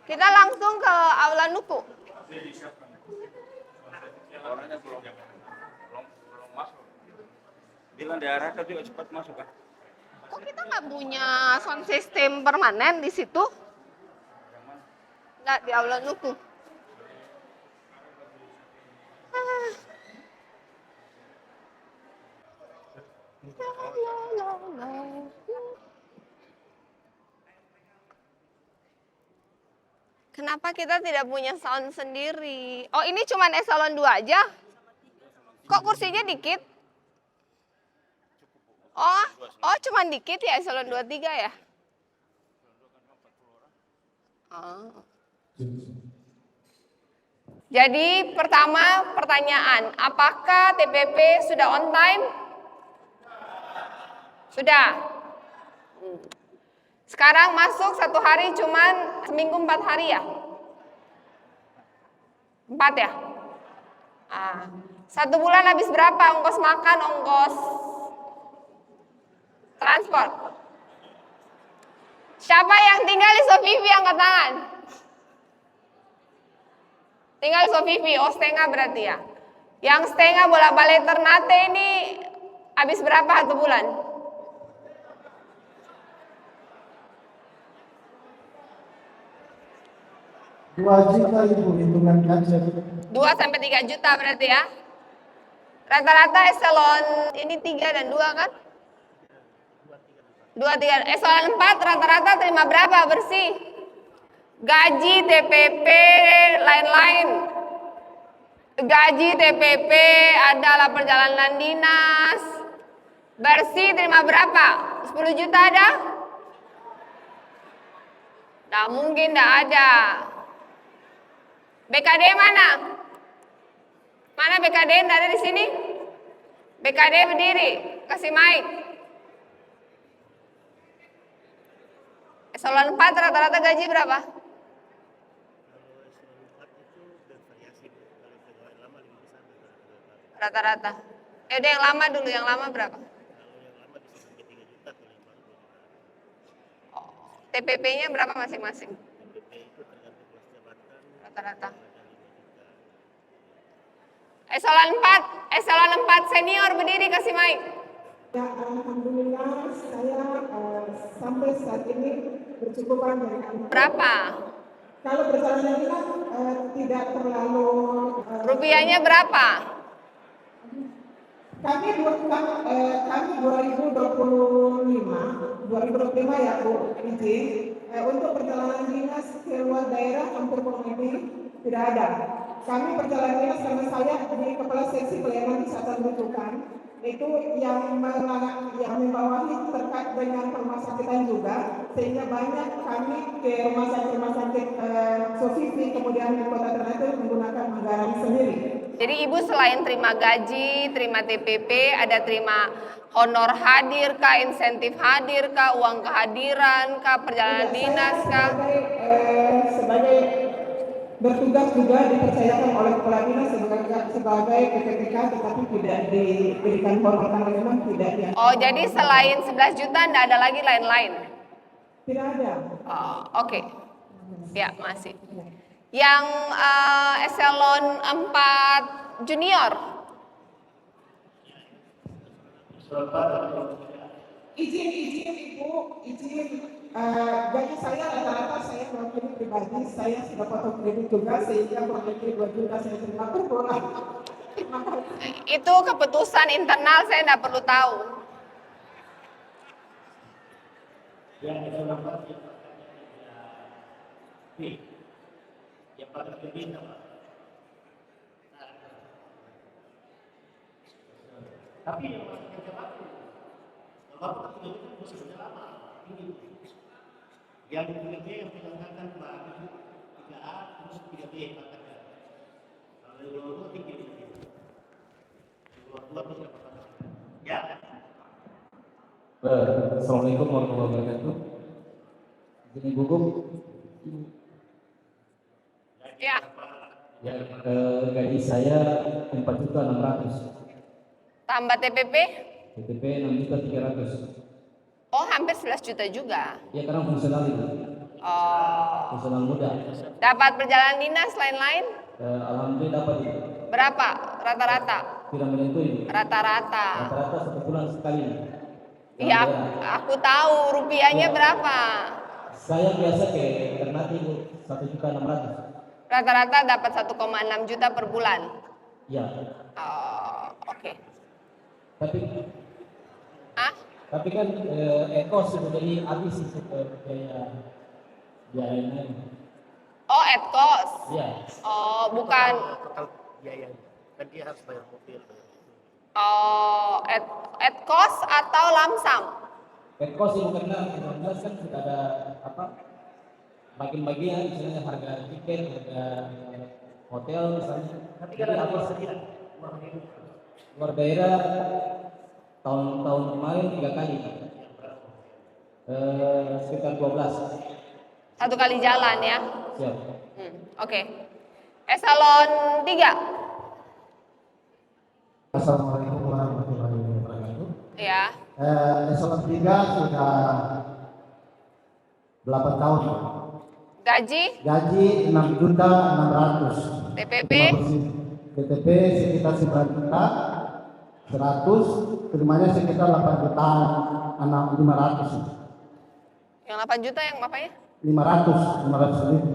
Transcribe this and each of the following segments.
Kita langsung ke Aula Nuku. Orangnya belum masuk. Bilang diarahkan juga cepat masuk kan? Kok kita nggak punya sound system permanen di situ? Nggak, di Aula Nuku. Kenapa kita tidak punya sound sendiri? Oh, ini cuma eselon 2 aja? Kok kursinya dikit? Oh, cuma dikit ya eselon 23 ya? Oh. Jadi pertama pertanyaan, apakah TPP sudah on time? Sudah. Sekarang masuk 1 hari cuman seminggu 4 hari ya? 4 ya? 1 bulan habis berapa ongkos makan, ongkos transport? Siapa yang tinggal di Sofivi angkat tangan? Tinggal di Sofivi, oh setengah berarti ya. Yang setengah bolak-balik Ternate ini habis berapa 1 bulan? Rp2 juta Ibu hitungan budget. 2 sampai 3 juta berarti ya. Rata-rata eselon ini 3 dan 2 kan? 2, 3, eselon 4 rata-rata terima berapa bersih? Gaji, TPP, lain-lain. Gaji, TPP, adalah perjalanan dinas. Bersih terima berapa? 10 juta ada? Nah, mungkin tidak ada. BKD mana? Mana BKD yang ada di sini? BKD berdiri, kasih mic. Eselon 4 rata-rata gaji berapa? Rata-rata. Udah yang lama dulu, yang lama berapa? TPP-nya berapa masing-masing? Rata-rata. Eselon 4 senior berdiri kasih mic. Ya, alhamdulillah saya sampai saat ini bercukupan dengan Berapa? kalau berjalan dinas tidak terlalu Rupiahnya berapa? kami 2025 ya Bu izin untuk perjalanan dinas ke luar daerah hampir kurang lebih tidak ada. Kami perjalanan dinas karena saya di kepala seksi pelayanan kesehatan rujukan itu yang membawahi terkait dengan rumah sakitan juga, sehingga banyak kami ke rumah sakit Sofivi kemudian di kota Ternate menggunakan anggaran sendiri. Jadi Ibu selain terima gaji, terima TPP, ada terima honor hadir kah, insentif hadir kah, uang kehadiran kah, perjalanan dinas kah? Sebagai bertugas juga dipercayakan oleh kepala dinas sebagai PPPK, tetapi tidak diberikan honor karena memang tidak ya. Oh, jadi selain 11 juta tidak ada lagi lain-lain? Tidak ada. Oh, oke. Ya, masih. Yang eselon 4 junior? Izin Ibu, gaji saya rata-rata saya mewakili pribadi, saya sudah potong kredit juga sehingga kurang lebih 2 juta saya terima per bulan. Itu keputusan internal, saya tidak perlu tahu. Tapi Bapak itu sudah lama. Yang 3B yang menyatakan bahwa 3A terus 3B katakan. Kalau dua-dua tinggi. Dua-dua bisa katakan. Ya. Assalamualaikum warahmatullahi wabarakatuh. Ini gugup. Ya. Ya, gaji saya 4.600.000. Tambah TPP? TPP 6.300.000. Oh, hampir 11 juta juga. Ya karena fungsional itu, Oh, fungsional muda. dapat perjalanan dinas lain-lain? Alhamdulillah dapat itu. Berapa rata-rata? Tidak menentu ini. Rata-rata. Rata-rata 1 bulan sekali. Iya, aku tahu rupiahnya berapa. Saya biasa ke Ternate itu 1.600.000. Rata-rata dapat 1,6 juta per bulan. Ya. Oh, oke. Tapi Ah, kan ekos itu jadi habis itu kayak biaya lain. oh, at cost. Ya. Oh, bukan. Total biaya. Dan dia harus bayar mobil. Oh, at cost atau lamsam? Ekos itu karena jelas kan sudah ada apa? Bagian-bagian misalnya harga tiket, harga hotel misalnya. Tapi Jadi kan ada apa persediaan uang hidup. luar daerah tahun kemarin 3 kali. Sekitar 12. 1 kali jalan ya. Siap. Oke. Eselon 3. Assalamualaikum warahmatullahi wabarakatuh. Ya. Eselon 3 sudah 8 tahun. Gaji, Gaji 6.600.000. TPP, TTP sekitar 9 juta 100, terimanya sekitar 8 juta 500. yang 8 juta yang bapaknya? 500 ribu.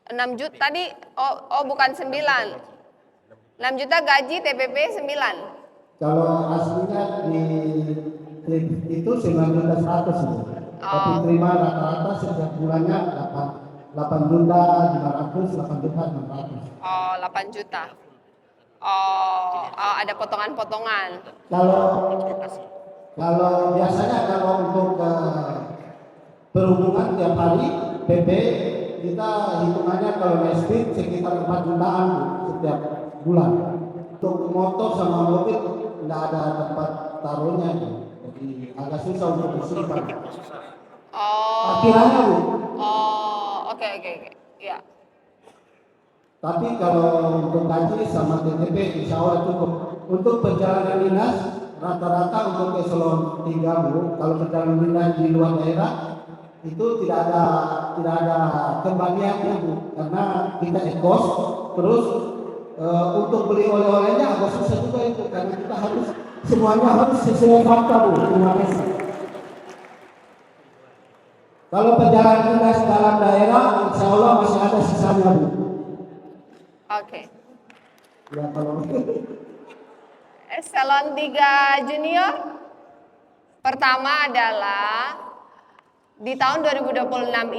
6 juta tadi, oh bukan 9. 6 juta gaji, TPP 9. Kalau aslinya itu 9.100.000 itu. Tapi terima rata-rata setiap bulannya 8 juta 500, 8 juta 600. Oh, 8 juta. Oh, ada potongan-potongan. Kalau biasanya kalau untuk perhubungan tiap hari PP kita hitungannya kalau naik speed sekitar 4 jutaan setiap bulan. Untuk motor sama mobil tidak ada tempat taruhnya, jadi agak susah untuk disimpan. Oh. Akhirnya Bu. Oh, oke. Ya. Tapi kalau untuk gaji sama TTP insya Allah cukup. Untuk perjalanan dinas rata-rata untuk eselon 3 Bu, kalau perjalanan dinas di luar daerah itu tidak ada kembaliannya Bu, karena kita ekos terus untuk beli oleh-olehnya agak susah juga itu, karena kita harus semuanya harus sesuai fakta Bu. Terima kasih. Kalau perjalanan dinas dalam daerah insya Allah masih ada sisanya Bu. Oke. Ya kalau Eselon 3 junior. Pertama adalah di tahun 2026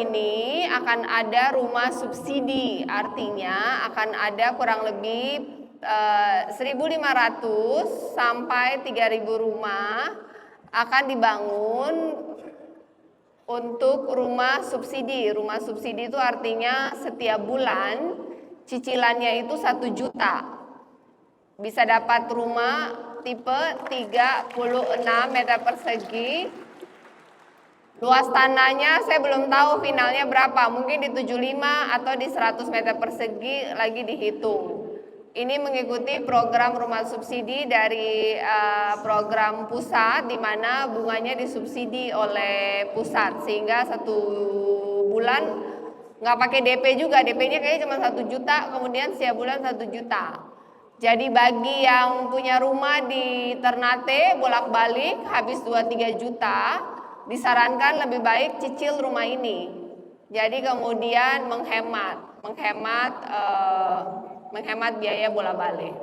ini akan ada rumah subsidi. Artinya akan ada kurang lebih 1.500 sampai 3.000 rumah akan dibangun untuk rumah subsidi. Rumah subsidi itu artinya setiap bulan cicilannya itu 1 juta. Bisa dapat rumah tipe 36 meter persegi. Luas tanahnya saya belum tahu finalnya berapa, mungkin di 75 atau di 100 meter persegi lagi dihitung. Ini mengikuti program rumah subsidi dari program pusat, di mana bunganya disubsidi oleh pusat, sehingga 1 bulan nggak pakai DP juga, DP-nya kayaknya cuma 1 juta, kemudian setiap bulan 1 juta. Jadi bagi yang punya rumah di Ternate bolak-balik habis 2-3 juta, disarankan lebih baik cicil rumah ini. Jadi kemudian menghemat biaya bolak-balik.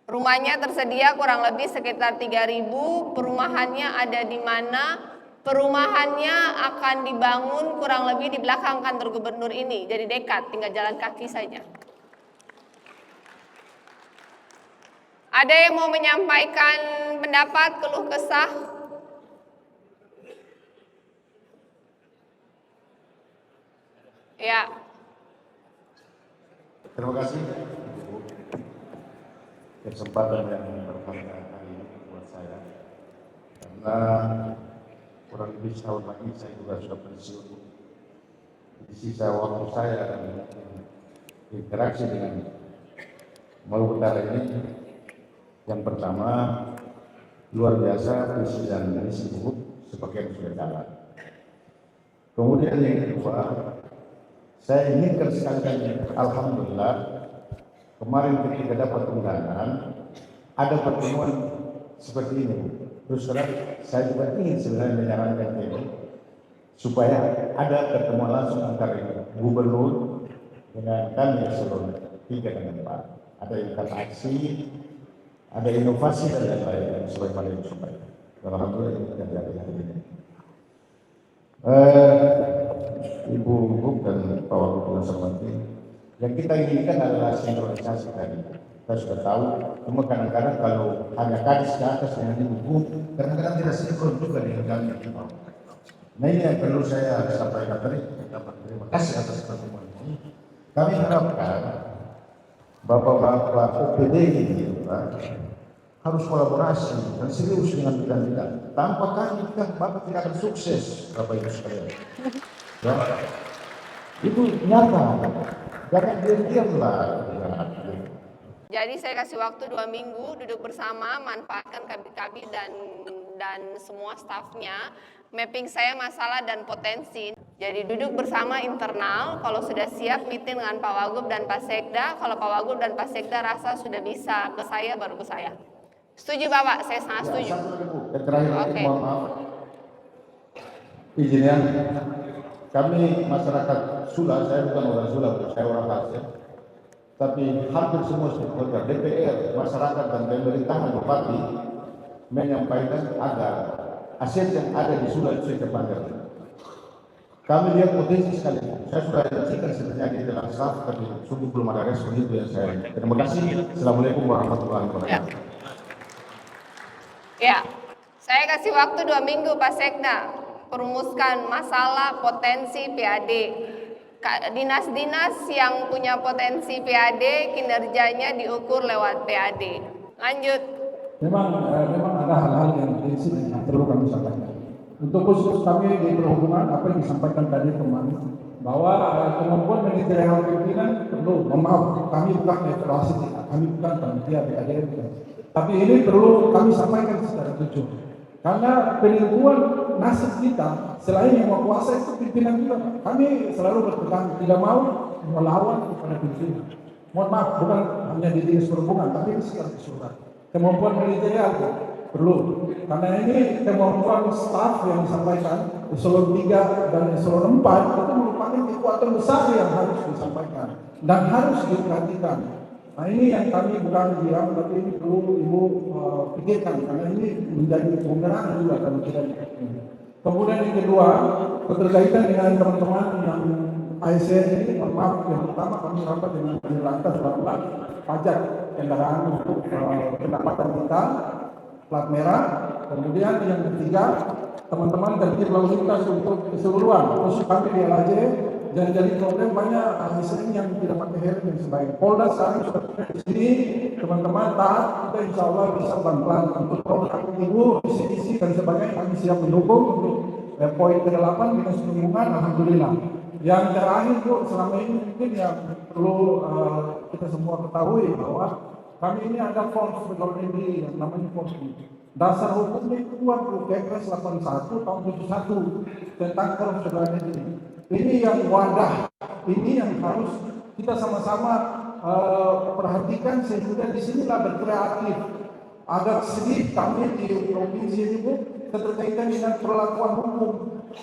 Rumahnya tersedia kurang lebih sekitar 3.000. Perumahannya ada di mana? Perumahannya akan dibangun kurang lebih di belakang kantor gubernur ini, jadi dekat, tinggal jalan kaki saja. Ada yang mau menyampaikan pendapat, keluh kesah? Ya. Terima kasih Ibu kesempatan yang berharga hari ini buat saya, karena kurang lebih setahun lagi saya juga sudah pensiun. Di sisa waktu saya dan interaksi dengan Maluku Utara ini Yang pertama, luar biasa visi dan misi buku sebagian sudah jalan. Kemudian yang kedua, saya inginkan sekali, alhamdulillah, kemarin ketika dapat undangan, ada pertemuan seperti ini. Terus terang, saya juga ingin sebenarnya menyarankan ini, supaya ada pertemuan langsung antara gubernur dengan kami eselon 3 dan 4. Ada interaksi, ada inovasi dan lain-lain sebagaimana yang disampaikan. Alhamdulillah ini terjadi hari ini. Ibu dan Pak Wagub yang saya hormati, yang kita inginkan adalah sinkronisasi tadi. Kita sudah tahu, cuma kadang-kadang kalau hanya kadis ke atas dengan ibu, kadang-kadang tidak sinkron juga dengan kami yang di bawah. Nah ini yang perlu saya sampaikan tadi. Terima kasih atas pertemuan ini. Kami harapkan Bapak-bapak OPD ini harus kolaborasi dan serius dengan kita. Tanpa kami Bapak tidak akan sukses, Bapak Ibu sekalian. Ya, itu nyata. Jangan diam-diamlah. Jadi saya kasih waktu 2 minggu duduk bersama, manfaatkan kabit-kabit dan semua stafnya, mapping saya masalah dan potensi. Jadi duduk bersama internal, kalau sudah siap meeting dengan Pak Wagub dan Pak Sekda, kalau Pak Wagub dan Pak Sekda rasa sudah bisa ke saya, baru ke saya. Setuju Bapak? Saya sangat setuju. Yang terakhir, mohon maaf. Izinnya, kami masyarakat Sula, saya bukan orang Sula, saya orang Aceh. Tapi hampir semua stakeholder, DPR, masyarakat dan pemerintahan Bupati menyampaikan agar aset yang ada di Sula itu dikembangkan. Kami lihat potensi sekali. Saya sudah informasikan sebenarnya di dalam staff, tapi sungguh belum ada respon itu yang saya. Terima kasih. Assalamualaikum warahmatullahi wabarakatuh. Ya, saya kasih waktu 2 minggu Pak Sekda, perumuskan masalah potensi PAD. Dinas-dinas yang punya potensi PAD, kinerjanya diukur lewat PAD. Lanjut. Memang ada hal-hal yang prinsip yang perlu kami sampaikan. Untuk khusus kami di perhubungan, apa yang disampaikan tadi kemarin, bahwa kemampuan manajerial pimpinan perlu, maaf, kami bukan evaluasi kita, kami bukan panitia PAD, tapi ini perlu kami sampaikan secara jujur. Karena penentuan nasib kita, selain yang kuasa itu pimpinan juga. Kami selalu berpegang, tidak mau melawan kepada pimpinan. Mohon maaf, bukan hanya di dinas perhubungan, tapi secara keseluruhan. Kemampuan manajerial perlu. Karena ini kemampuan staf yang disampaikan, eselon 3 dan eselon 4, itu merupakan kekuatan besar yang harus disampaikan dan harus diperhatikan. Nah ini yang kami bukan diam, tapi ini perlu Ibu pikirkan, karena ini menjadi kebenaran juga kalau tidak diperhatikan. Kemudian yang kedua, keterkaitan dengan teman-teman yang ASN ini, maaf, yang pertama kami rapat dengan Dirlantas pajak kendaraan untuk pendapatan kita, plat merah. Kemudian yang ketiga, teman-teman tertib lalu lintas untuk keseluruhan, khusus kami di LAJ. Dan jadi problem banyak ASN yang tidak pakai helm dan sebagainya. Polda sekarang sudah di sini, teman-teman taat, kita insya Allah bisa pelan-pelan untuk program ibu, isi dan sebagainya. Kami siap mendukung untuk poin ke-8 dinas perhubungan, alhamdulillah. Yang terakhir Bu, selama ini mungkin yang perlu kita semua ketahui bahwa kami ini ada force pegawai negeri yang namanya force ini. Dasar hukumnya itu keluar Kepres 81 tahun 71 tentang force pegawai negeri. Ini yang wadah, ini yang harus kita sama-sama perhatikan sehingga di sinilah berkreatif. Agak sedih kami di provinsi ini Bu, keterkaitan dengan perlakuan hukum.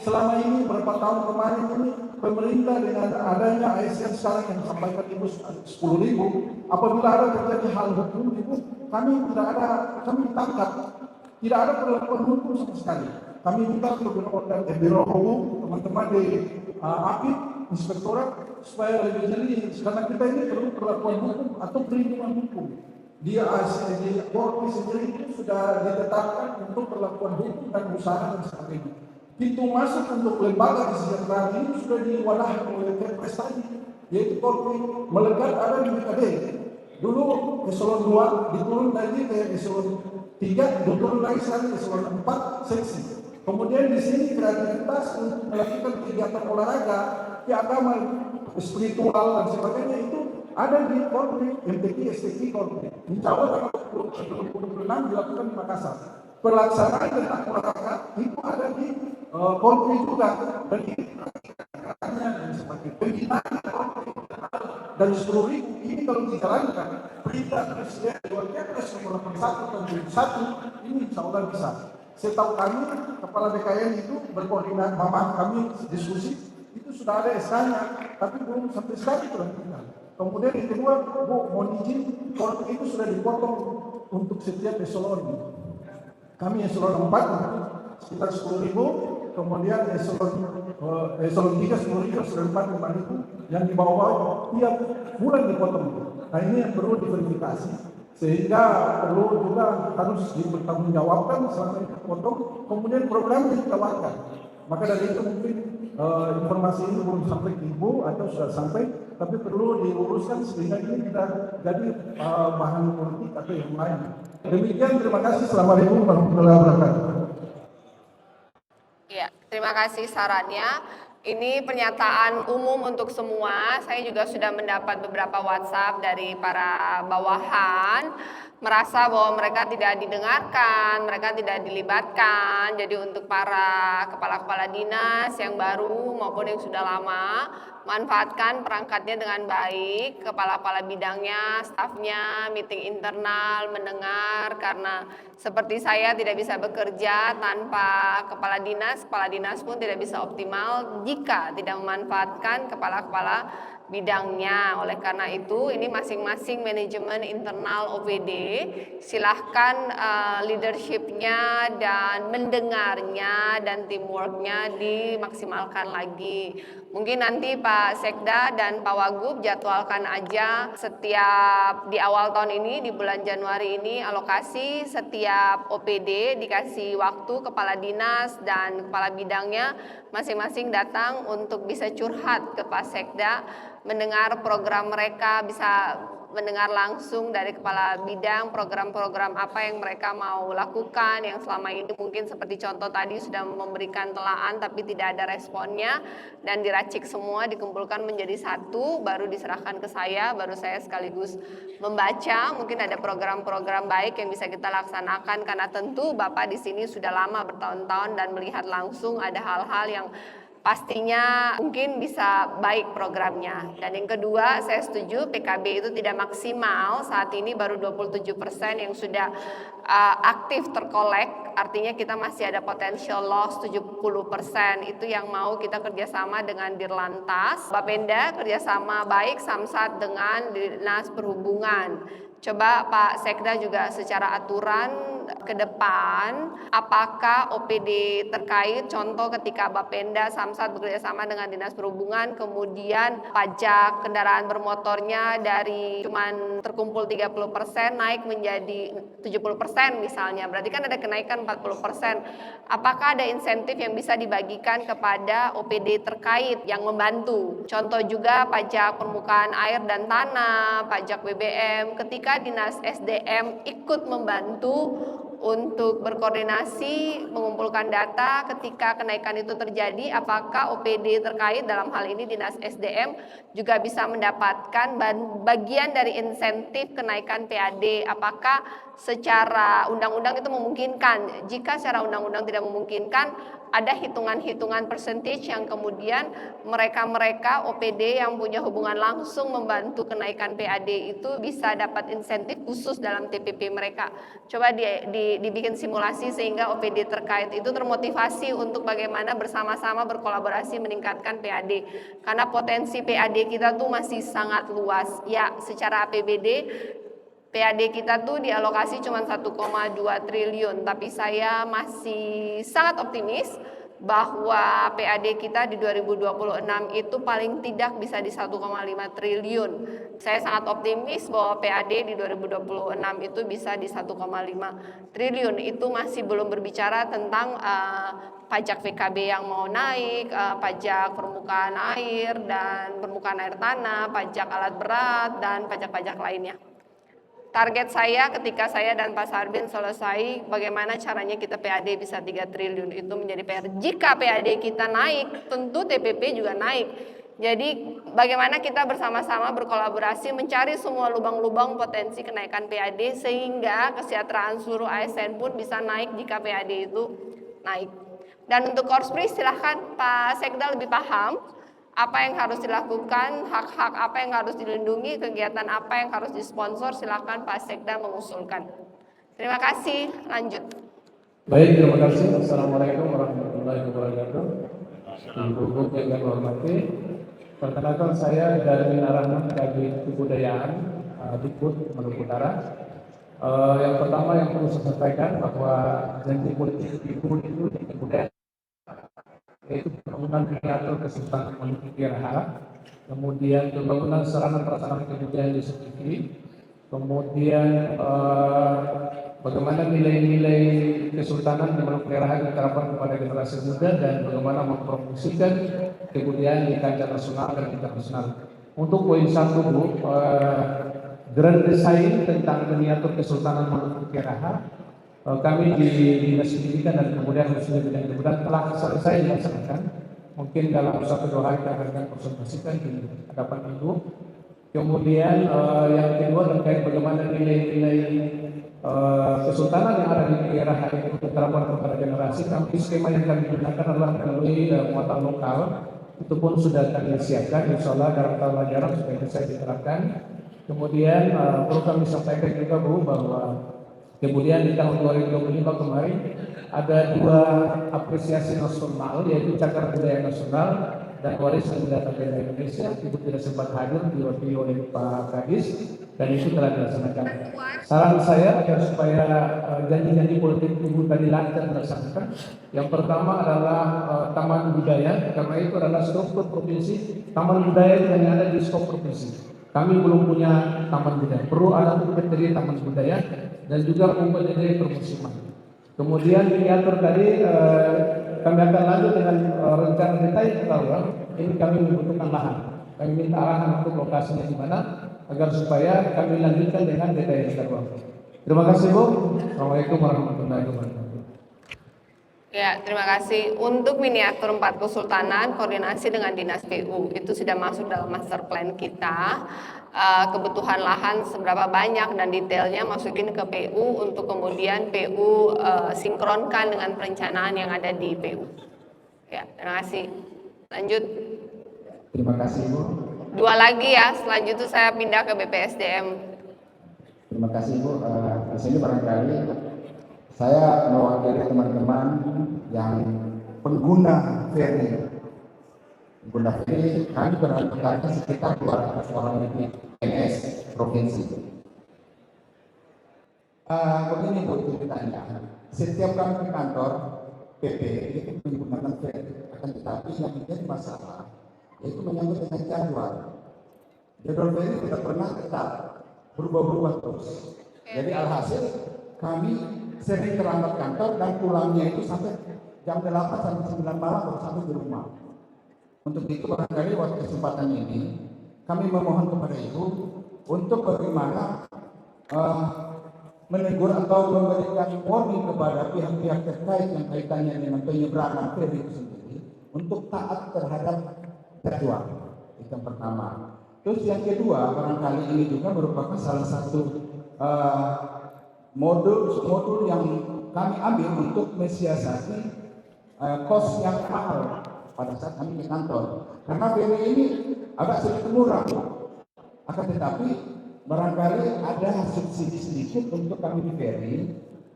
Selama ini berapa tahun kemarin ini pemerintah dengan adanya ASN sekarang yang disampaikan Ibu 10.000, apabila ada terjadi hal hukum Ibu, kami tangkap. Tidak ada perlakuan hukum sama sekali. Kami minta ke Biro Hukum, teman-teman di APID, Inspektorat, supaya lebih jeli, karena kita ini perlu perlakuan hukum atau perlindungan hukum. Di Korpi sendiri itu sudah ditetapkan untuk perlakuan hukum dan usaha dan sebagainya. Pintu masuk untuk lembaga kesejahteraan ini sudah diwadahi oleh Kepres tadi, yaitu Korpi melekat ada di BKD. Dulu eselon 2 diturun lagi ke eselon 3, diturun lagi sekarang eselon 4 seksi. Kemudian di sini kreativitas untuk melakukan kegiatan olahraga, agama, spiritual dan sebagainya itu ada di Korpi, MTQ, STQ Korpi. Insya Allah tanggal 26 dilakukan di Makassar. Pelaksanaan tentang olahraga itu ada di Korpi juga. Dan ini sebagai pembinaan dari 10.000 ini kalau dijalankan perintah Presiden luar biasa nomor 81 tahun 2001 ini insya Allah bisa. Setahu kami kepala BKN itu berkoordinasi, kami diskusi itu sudah ada SK-nya, tapi belum sampai sekarang itu final. Kemudian yang kedua, Bu, mohon izin, kalau itu sudah dipotong untuk setiap eselon. Kami eselon 4 sekitar 10.000, kemudian eselon 3 10.000, eselon 4 5.000, yang di bawah tiap bulan dipotong. Nah ini yang perlu diverifikasi, sehingga perlu juga harus dipertanggungjawabkan selama itu dipotong, kemudian program ditawarkan. Maka dari itu mungkin informasi ini belum sampai ke Ibu atau sudah sampai, tapi perlu diluruskan sehingga ini tidak jadi bahan politik atau yang lain. Demikian, terima kasih. Assalamualaikum warahmatullahi wabarakatuh. Ya, terima kasih sarannya. Ini pernyataan umum untuk semua. Saya juga sudah mendapat beberapa WhatsApp dari para bawahan merasa bahwa mereka tidak didengarkan, mereka tidak dilibatkan. Jadi untuk para kepala-kepala dinas yang baru maupun yang sudah lama, manfaatkan perangkatnya dengan baik, kepala-kepala bidangnya, stafnya, meeting internal, mendengar, karena seperti saya tidak bisa bekerja tanpa kepala dinas pun tidak bisa optimal jika tidak memanfaatkan kepala-kepala bidangnya. Oleh karena itu, ini masing-masing manajemen internal OPD silahkan leadershipnya dan mendengarnya dan teamworknya dimaksimalkan lagi. Mungkin nanti Pak Sekda dan Pak Wagub jadwalkan aja setiap di awal tahun ini, di bulan Januari ini, alokasi setiap OPD dikasih waktu kepala dinas dan kepala bidangnya masing-masing datang untuk bisa curhat ke Pak Sekda, mendengar program mereka, bisa mendengar langsung dari kepala bidang program-program apa yang mereka mau lakukan, yang selama ini mungkin seperti contoh tadi sudah memberikan telaan tapi tidak ada responnya, dan diracik semua, dikumpulkan menjadi satu, baru diserahkan ke saya, baru saya sekaligus membaca. Mungkin ada program-program baik yang bisa kita laksanakan, karena tentu Bapak di sini sudah lama bertahun-tahun dan melihat langsung ada hal-hal yang pastinya mungkin bisa baik programnya. Dan yang kedua, saya setuju PKB itu tidak maksimal. Saat ini baru 27% yang sudah aktif terkolek. Artinya kita masih ada potential loss 70%. Itu yang mau kita kerjasama dengan Dirlantas, Bapenda kerjasama baik Samsat dengan Dinas Perhubungan. Coba Pak Sekda juga secara aturan ke depan, apakah OPD terkait, contoh ketika Bapenda Samsat bekerjasama dengan Dinas Perhubungan, kemudian pajak kendaraan bermotornya dari cuman terkumpul 30% naik menjadi 70% misalnya, berarti kan ada kenaikan 40%. Apakah ada insentif yang bisa dibagikan kepada OPD terkait yang membantu? Contoh juga pajak permukaan air dan tanah, pajak BBM, ketika Dinas SDM ikut membantu untuk berkoordinasi mengumpulkan data ketika kenaikan itu terjadi, apakah OPD terkait dalam hal ini Dinas SDM juga bisa mendapatkan bagian dari insentif kenaikan PAD? Apakah secara undang-undang itu memungkinkan? Jika secara undang-undang tidak memungkinkan, ada hitungan-hitungan percentage yang kemudian mereka-mereka OPD yang punya hubungan langsung membantu kenaikan PAD itu bisa dapat insentif khusus dalam TPP mereka. Coba dibikin simulasi sehingga OPD terkait itu termotivasi untuk bagaimana bersama-sama berkolaborasi meningkatkan PAD. Karena potensi PAD kita tuh masih sangat luas. Ya, secara APBD PAD kita tuh dialokasi cuma 1,2 triliun, tapi saya masih sangat optimis bahwa PAD kita di 2026 itu paling tidak bisa di 1,5 triliun. Saya sangat optimis bahwa PAD di 2026 itu bisa di 1,5 triliun. Itu masih belum berbicara tentang pajak PKB yang mau naik, pajak permukaan air dan permukaan air tanah, pajak alat berat, dan pajak-pajak lainnya. Target saya ketika saya dan Pak Sarbin selesai, bagaimana caranya kita PAD bisa 3 triliun itu menjadi PR. Jika PAD kita naik, tentu TPP juga naik. Jadi bagaimana kita bersama-sama berkolaborasi mencari semua lubang-lubang potensi kenaikan PAD sehingga kesejahteraan seluruh ASN pun bisa naik jika PAD itu naik. Dan untuk Korspri silahkan Pak Sekda lebih paham apa yang harus dilakukan, hak-hak apa yang harus dilindungi, kegiatan apa yang harus disponsor, silahkan Pak Sekda mengusulkan. Terima kasih, lanjut. Baik, terima kasih. Assalamualaikum warahmatullahi wabarakatuh. Ibu-ibu yang kami hormati, perkenalkan saya dari Rahman Kabit Kebudayaan Dikbud Maluku Utara. Yang pertama yang perlu saya sampaikan bahwa janji politik Dikbud itu di kebudayaan, yaitu pembangunan miniatur Kesultanan Maluku Utara, kemudian pembangunan sarana prasarana kebudayaan di Sukifi, kemudian bagaimana nilai-nilai kesultanan di Maluku Utara diterapkan kepada generasi muda dan bagaimana mempromosikan kebudayaan di kancah nasional dan internasional. Untuk poin 1 Bu, grand design tentang miniatur Kesultanan Maluku Utara, kami di Dinas Pendidikan dan Kebudayaan khususnya bidang kebudayaan telah selesai dilaksanakan. Mungkin dalam 1-2 hari kita akan presentasikan di hadapan Ibu. Kemudian yang kedua terkait bagaimana nilai-nilai kesultanan yang ada di daerah itu diterapkan kepada generasi. Kami skema yang kami gunakan adalah melalui muatan lokal. Itu pun sudah kami siapkan, insya Allah dalam tahun ajaran supaya bisa diterapkan. Kemudian perlu kami sampaikan juga Bu bahwa kemudian di tahun 2025 kemarin ada 2 apresiasi nasional, yaitu Cagar Budaya Nasional dan Warisan Budaya Bangsa Indonesia. Ibu tidak sempat hadir, diwakili oleh Pak Kadis, dan itu telah dilaksanakan. Saran saya agar supaya janji-janji politik Ibu tadi lancar dilaksanakan. Yang pertama adalah Taman Budaya, karena itu adalah struktur provinsi. Taman Budaya itu hanya ada di skop provinsi. Kami belum punya taman budaya, perlu ada UPTD taman budaya dan juga UPTD permusiman. Kemudian miniatur tadi kami akan lanjut dengan rencana detail. Ini kami membutuhkan lahan. Kami minta arahan untuk lokasinya di mana agar supaya kami lanjutkan dengan detail. Terima kasih Bu. Assalamualaikum warahmatullahi wabarakatuh. Ya, terima kasih. Untuk miniatur 4 kesultanan, koordinasi dengan Dinas PU itu sudah masuk dalam master plan kita. Kebutuhan lahan seberapa banyak dan detailnya masukin ke PU untuk kemudian PU sinkronkan dengan perencanaan yang ada di PU. Ya, terima kasih. Lanjut. Terima kasih Bu. 2 lagi ya, selanjutnya saya pindah ke BPSDM. Terima kasih Bu. Di sini barangkali saya mewakili teman-teman yang pengguna ferry. Pengguna ferry kami berangkatkan sekitar 200 orang lebih PNS provinsi. Begini Bu ceritanya, setiap kami ke kantor PP itu menggunakan ferry, akan tetapi yang menjadi masalah yaitu menyangkut dengan jadwal. Jadwal ferry tidak pernah tetap, berubah-ubah terus. Jadi alhasil kami sering terlambat kantor dan pulangnya itu sampai jam 8 sampai 9 malam baru sampai di rumah. Untuk itu barangkali waktu kesempatan ini kami memohon kepada Ibu untuk bagaimana menegur atau memberikan warning kepada pihak-pihak terkait yang kaitannya dengan penyeberangan ferry itu sendiri untuk taat terhadap jadwal. Itu yang pertama. Terus yang kedua barangkali ini juga merupakan salah satu modul yang kami ambil untuk mensiasati kos yang mahal pada saat kami ke kantor. Karena ferry ini agak sedikit murah, akan tetapi barangkali ada subsidi sedikit untuk kami di ferry,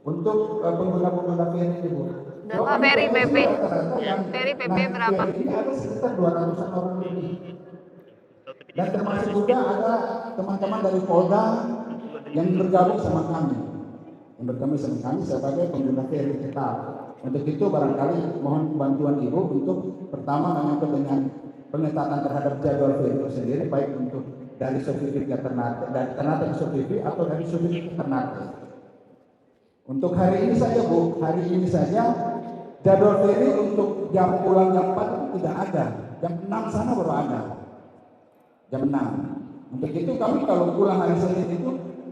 untuk pengguna-pengguna ferry itu. Berapa ferry PP? Ferry PP berapa? Ini ada sekitar 200-an orang lebih. Dan termasuk juga ada teman-teman dari Polda yang bergabung sama kami. Sebagai pengguna ferry tetap. Untuk itu barangkali mohon bantuan Ibu untuk pertama menyangkut dengan pengetatan terhadap jadwal ferry itu sendiri, baik untuk dari Sukifi ke Ternate, dari Ternate ke Sukifi atau dari Sukifi ke Ternate. Untuk hari ini saja Bu, hari ini saja jadwal ferry untuk jam pulang jam 4 itu tidak ada, jam 6 sana baru ada, jam 6. Untuk itu kami kalau pulang hari Senin itu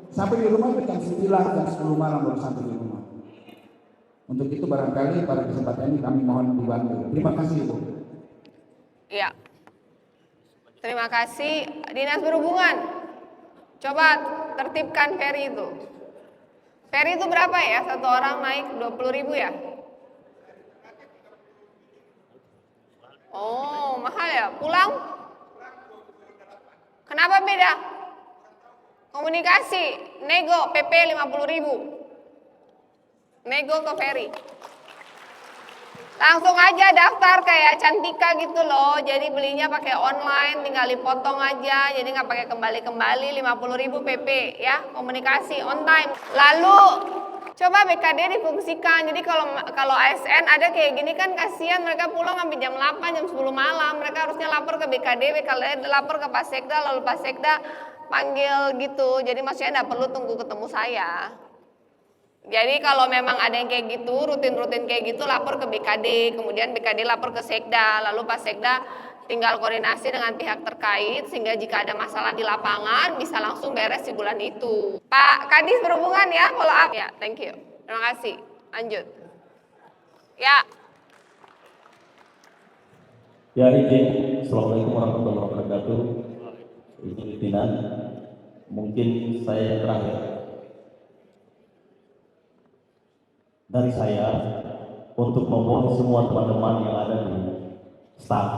sampai di rumah jam 9, jam 10 malam baru sampai di rumah. Untuk itu barangkali pada kesempatan ini kami mohon dibantu. Terima kasih Bu. Ya. Terima kasih. Dinas Perhubungan, coba tertibkan ferry itu. Ferry itu berapa ya? Satu orang naik 20.000 ya? Oh, mahal ya? Pulang? Kenapa beda? Komunikasi, nego PP 50.000. Nego ke ferry. Langsung aja daftar kayak Cantika gitu loh. Jadi belinya pakai online, tinggal dipotong aja. Jadi nggak pakai kembali-kembali 50.000 PP ya. Komunikasi on time. Lalu coba BKD difungsikan. Jadi kalau ASN ada kayak gini kan kasihan, mereka pulang sampai jam 8, jam 10 malam. Mereka harusnya lapor ke BKD lapor ke Pasekda, lalu Pasekda panggil gitu. Jadi maksudnya nggak perlu tunggu ketemu saya. Jadi kalau memang ada yang kayak gitu, rutin-rutin kayak gitu, lapor ke BKD, kemudian BKD lapor ke Sekda, lalu Pak Sekda tinggal koordinasi dengan pihak terkait, sehingga jika ada masalah di lapangan, bisa langsung beres di bulan itu. Pak Kadis Perhubungan ya, follow up. Ya, thank you. Terima kasih. Lanjut. Ya. Ya, izin. Assalamualaikum warahmatullahi wabarakatuh. Izin pimpinan, mungkin saya yang terakhir. Dari saya untuk membawa semua teman-teman yang ada di staff.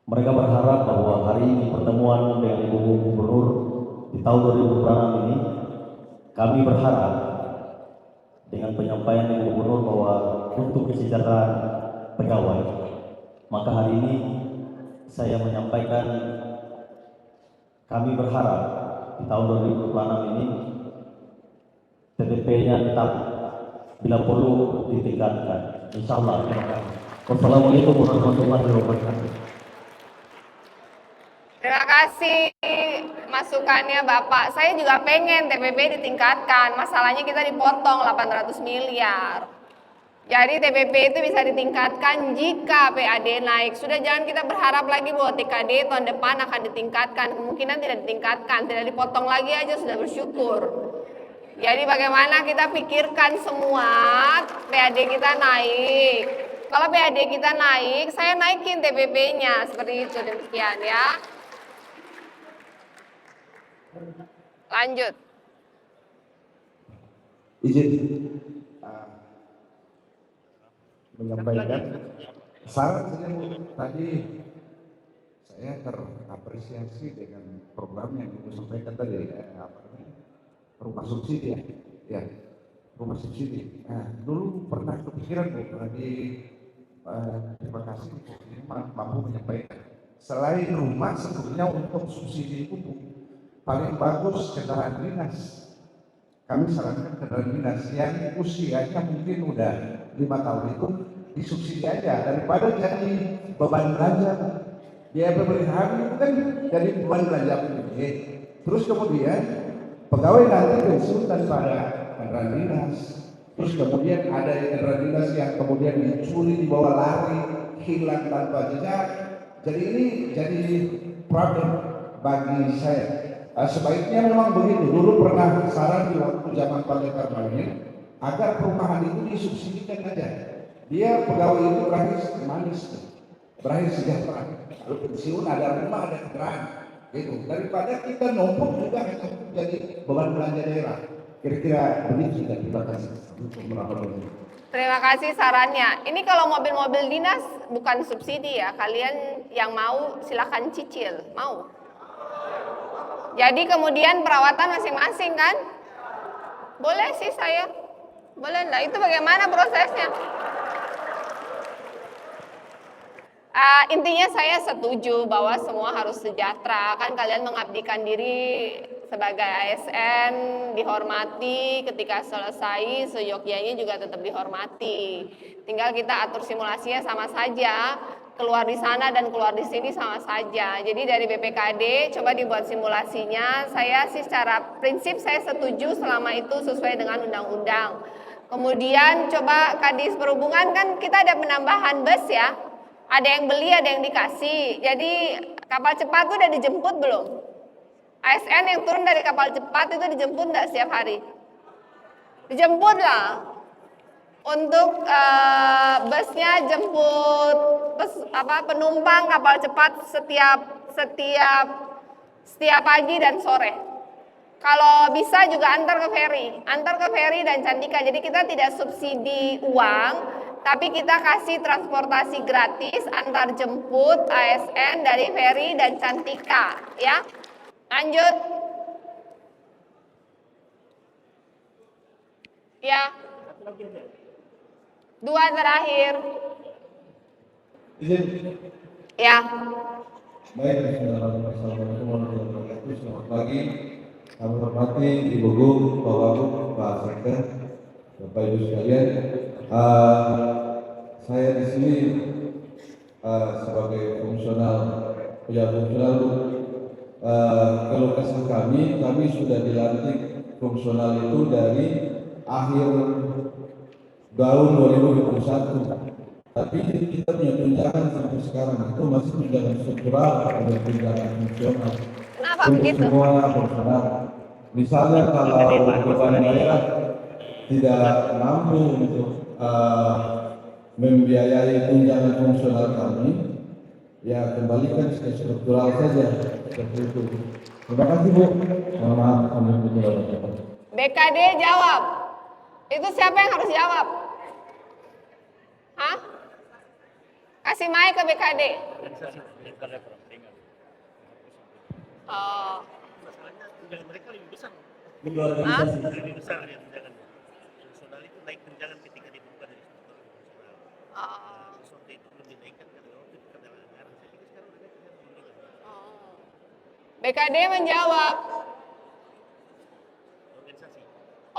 Mereka berharap bahwa hari ini pertemuan dengan Ibu Gubernur di tahun 2026 ini, kami berharap dengan penyampaian Ibu Gubernur bahwa untuk kesejahteraan pegawai, maka hari ini saya menyampaikan kami berharap di tahun 2026 ini TTP-nya tetap bila perlu ditingkatkan. Insya Allah. Terima kasih. Wassalamualaikum warahmatullahi wabarakatuh. Terima kasih masukannya Bapak. Saya juga pengen TPP ditingkatkan. Masalahnya kita dipotong 800 miliar. Jadi TPP itu bisa ditingkatkan jika PAD naik. Sudah jangan kita berharap lagi bahwa TKD tahun depan akan ditingkatkan. Kemungkinan tidak ditingkatkan, tidak dipotong lagi aja sudah bersyukur. Jadi bagaimana kita pikirkan semua PAD kita naik. Kalau PAD kita naik, saya naikin TPP-nya. Seperti itu, demikian ya. Lanjut. Izin menyampaikan saran saya Bu. Tadi saya terapresiasi dengan program yang Ibu sampaikan tadi, rumah subsidi ya, rumah subsidi. Nah, dulu pernah kepikiran Bu, terima kasih ini mampu menyampaikan. Selain rumah, sebetulnya untuk subsidi itu Bu, paling bagus kendaraan dinas. Kami sarankan kendaraan dinas yang usianya mungkin udah 5 tahun itu disubsidi aja daripada jadi beban belanja. Biaya pemeliharaan itu kan jadi beban belanja gede. Terus kemudian pegawai nanti pensiun daripada kendaraan dinas. Terus kemudian ada kendaraan dinas yang kemudian dicuri, dibawa lari, hilang tanpa jejak. Jadi ini jadi problem bagi saya. Sebaiknya memang begitu. Dulu pernah saran di waktu zaman Pak Lekar agar perumahan itu disubsidikan aja. Dia pegawai itu berakhir manis, berakhir sejahtera. Lalu pensiun ada rumah, ada kendaraan, gitu. Daripada kita numpuk juga jadi beban belanja daerah. Kira-kira begitu sudah. Terima kasih. Terima kasih sarannya. Ini kalau mobil-mobil dinas bukan subsidi ya. Kalian yang mau silakan cicil. Mau? Jadi kemudian perawatan masing-masing kan? Boleh sih saya. Boleh enggak? Itu bagaimana prosesnya? Intinya saya setuju bahwa semua harus sejahtera. Kan kalian mengabdikan diri sebagai ASN, dihormati, ketika selesai seyogyanya juga tetap dihormati. Tinggal kita atur simulasinya sama saja. Keluar di sana dan keluar di sini sama saja. Jadi dari BPKD coba dibuat simulasinya. Saya sih secara prinsip saya setuju selama itu sesuai dengan undang-undang. Kemudian coba Kadis Perhubungan kan kita ada penambahan bus ya. Ada yang beli, ada yang dikasih. Jadi kapal cepat itu udah dijemput belum? ASN yang turun dari kapal cepat itu dijemput enggak setiap hari? Dijemput lah. Untuk busnya jemput penumpang kapal cepat setiap pagi dan sore. Kalau bisa juga antar ke ferry dan Cantika. Jadi kita tidak subsidi uang, tapi kita kasih transportasi gratis antar jemput ASN dari ferry dan Cantika, ya. Lanjut. Ya. 2 terakhir. Izin. Ya. Baik, Assalamualaikum warahmatullahi wabarakatuh. Selamat pagi. Kami hormati Ibu Guru, Pak Wagub, Pak Sekda, Bapak Ibu sekalian. Saya di sini sebagai pejabat fungsional. Kalau kesal kami sudah dilantik fungsional itu dari akhir tahun 2021. Tapi kita punya tunjangan sampai sekarang itu masih tunjangan struktural atau tunjangan fungsional. Kenapa untuk begitu? semua fungsional. Misalnya kalau beban daerah tidak mampu untuk membiayai tunjangan fungsional kami, ya kembalikan ke struktural saja seperti itu. Terima kasih Bu. Mohon maaf kami tidak dapat. BKD jawab. Itu siapa yang harus jawab? Hah? Kasih mic ke BKD. Oh. Tunjangan mereka lebih besar. Hah? Lebih besar ya tunjangannya. Fungsional itu naik tunjangan ketika dibuka dari struktural fungsional. Oh. Sesuatu itu belum dinaikkan karena waktu itu karena anggaran. Saya pikir sekarang udah naik tunjangan. Oh. BKD menjawab. Organisasi.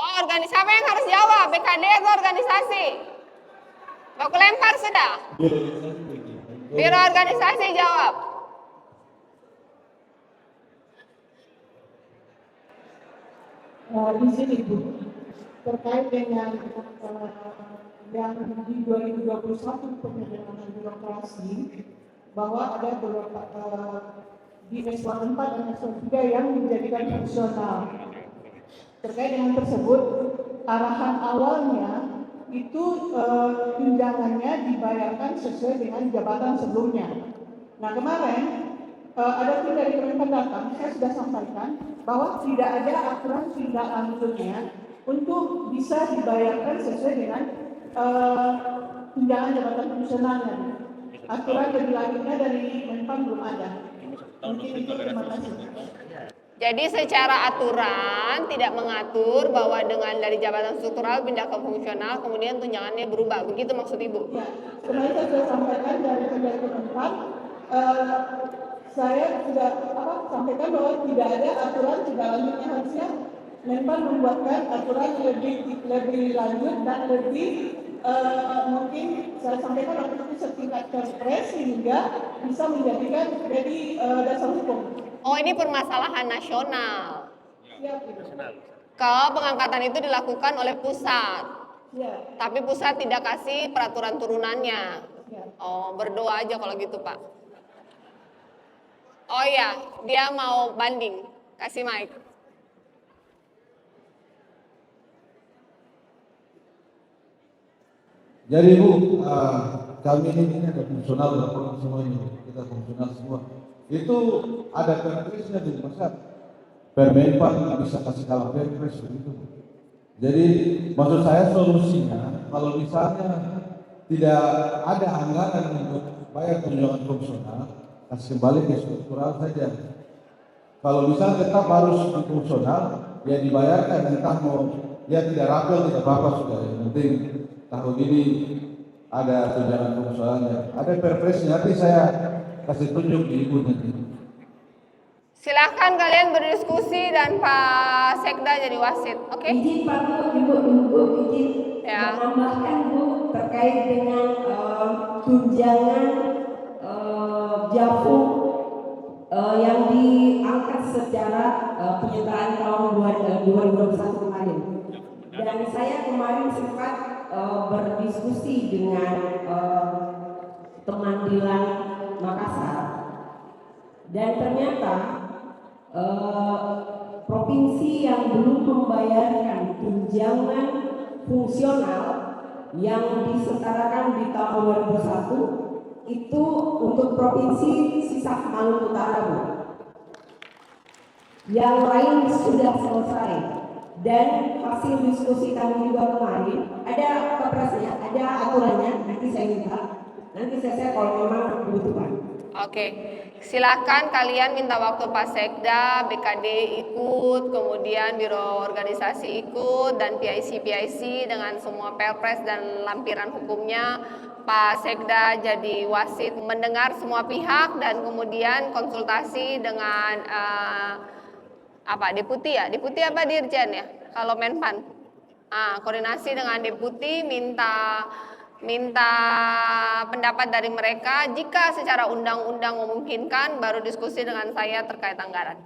Oh, siapa yang harus jawab? BKD atau organisasi? Baku lempar sudah. Biro organisasi jawab. Izin Ibu, terkait dengan yang di 2021 penyederhanaan birokrasi, bahwa ada beberapa di S4 dan S3 yang menjadikan fungsional. Terkait dengan tersebut, arahan awalnya itu tunjangannya dibayarkan sesuai dengan jabatan sebelumnya. Nah kemarin ada tim dari Kemenpan datang, saya sudah sampaikan bahwa tidak ada aturan tindak lanjutnya untuk bisa dibayarkan sesuai dengan tunjangan jabatan fungsionalnya. Aturan lebih lanjutnya dari Menpan belum ada. Mungkin itu terima kasih. Jadi secara aturan tidak mengatur bahwa dengan dari jabatan struktural pindah ke fungsional kemudian tunjangannya berubah. Begitu maksud Ibu? Ya, kemarin saya sudah sampaikan dari Kemenpan, saya sudah sampaikan bahwa tidak ada aturan tidak lanjutnya, harusnya Menpan membuatkan aturan lebih lanjut dan lebih mungkin saya sampaikan waktu itu setingkat Kepres sehingga bisa menjadikan jadi dasar hukum. Oh, ini permasalahan nasional. Siap, Ibu. Kalau pengangkatan itu dilakukan oleh pusat, Siap. tapi pusat tidak kasih peraturan turunannya. Siap. Oh, berdoa aja kalau gitu Pak. Oh iya, dia mau banding. Kasih mic. Jadi Bu, kami ini ada fungsional laporan semua ini, kita fungsional semua. Itu ada perpresnya di masa Permenpan bisa kasih kalah perpres begitu. Jadi maksud saya solusinya kalau misalnya tidak ada anggaran untuk bayar tunjangan fungsional, kasih kembali ke struktural saja. Kalau misalnya tetap harus fungsional, ya dibayarkan entah mau ya tidak rapel tidak apa-apa sudah. Yang penting tahun ini ada tunjangan fungsionalnya, ada perpresnya. Nanti saya kasih tunjuk di Ibu nanti. Silahkan kalian berdiskusi dan Pak Sekda jadi wasit, oke? Izin Pak Bu, Ibu izin Ya. menambahkan Bu terkait dengan tunjangan Jafu yang diangkat secara penyertaan tahun 2021 kemarin. Dan saya kemarin sempat berdiskusi dengan teman Dilan Makassar, dan ternyata provinsi yang belum membayarkan tunjangan fungsional yang disetarakan di tahun 2001 itu untuk provinsi sisa Maluku Utara, Bu. Yang lain sudah selesai. Dan hasil diskusi kami juga kemarin, ada kepresnya, ada aturannya, nanti saya minta, nanti saya kalau memang dibutuhkan. Oke, silakan kalian minta waktu Pak Sekda, BKD ikut, kemudian Biro Organisasi ikut, dan PIC dengan semua perpres dan lampiran hukumnya. Pak Sekda jadi wasit mendengar semua pihak dan kemudian konsultasi dengan deputi ya, deputi apa dirjen ya kalau Menpan, koordinasi dengan deputi, minta pendapat dari mereka, jika secara undang-undang memungkinkan baru diskusi dengan saya terkait anggaran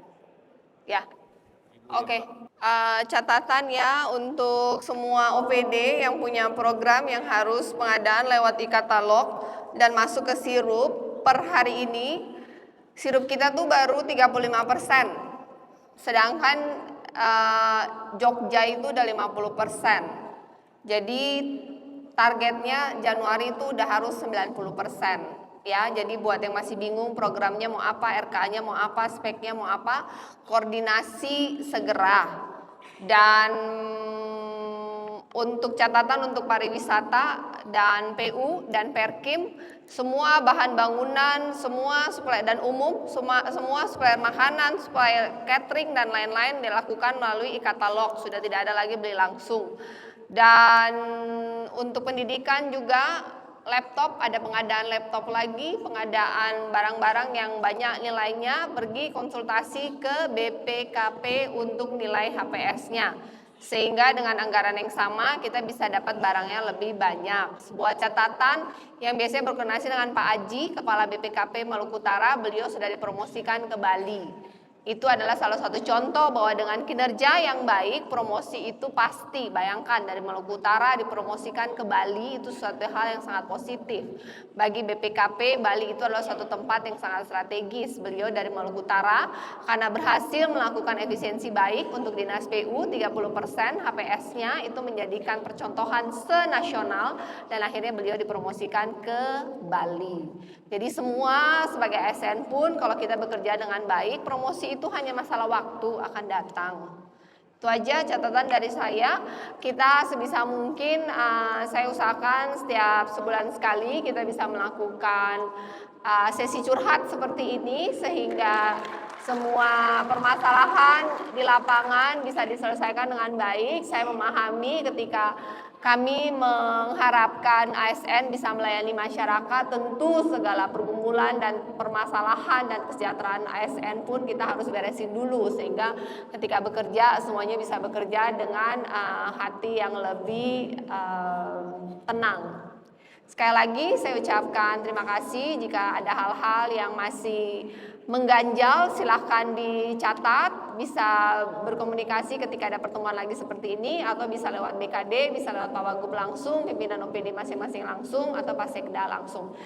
ya. Oke. Catatan ya untuk semua OPD yang punya program yang harus pengadaan lewat e-katalog dan masuk ke sirup, per hari ini sirup kita tuh baru 35%. Sedangkan Jogja itu udah 50%. Jadi targetnya Januari itu udah harus 90%. Ya, jadi buat yang masih bingung programnya mau apa, RK-nya mau apa, speknya mau apa, koordinasi segera. Dan untuk catatan untuk pariwisata dan PU dan Perkim, semua bahan bangunan, semua supplier dan umum, semua supplier makanan, supplier catering dan lain-lain dilakukan melalui e-katalog, sudah tidak ada lagi beli langsung. Dan untuk pendidikan juga laptop, ada pengadaan laptop lagi, pengadaan barang-barang yang banyak nilainya, pergi konsultasi ke BPKP untuk nilai HPS-nya. Sehingga dengan anggaran yang sama kita bisa dapat barangnya lebih banyak. Sebuah catatan yang biasanya berkoordinasi dengan Pak Aji, Kepala BPKP Maluku Utara, beliau sudah dipromosikan ke Bali. Itu adalah salah satu contoh bahwa dengan kinerja yang baik, promosi itu pasti. Bayangkan dari Maluku Utara dipromosikan ke Bali, itu suatu hal yang sangat positif. Bagi BPKP, Bali itu adalah suatu tempat yang sangat strategis. Beliau dari Maluku Utara, karena berhasil melakukan efisiensi baik untuk Dinas PU, 30% HPS-nya itu menjadikan percontohan senasional, dan akhirnya beliau dipromosikan ke Bali. Jadi semua sebagai ASN pun kalau kita bekerja dengan baik, promosi itu hanya masalah waktu akan datang. Itu aja catatan dari saya. Kita sebisa mungkin saya usahakan setiap sebulan sekali kita bisa melakukan sesi curhat seperti ini sehingga semua permasalahan di lapangan bisa diselesaikan dengan baik. Saya memahami ketika kami mengharapkan ASN bisa melayani masyarakat, tentu segala pergumulan dan permasalahan dan kesejahteraan ASN pun kita harus beresin dulu sehingga ketika bekerja semuanya bisa bekerja dengan hati yang lebih tenang. Sekali lagi saya ucapkan terima kasih. Jika ada hal-hal yang masih mengganjal silahkan dicatat, bisa berkomunikasi ketika ada pertemuan lagi seperti ini, atau bisa lewat BKD, bisa lewat Pak Wagub langsung, pimpinan OPD masing-masing langsung, atau Pak Sekda langsung.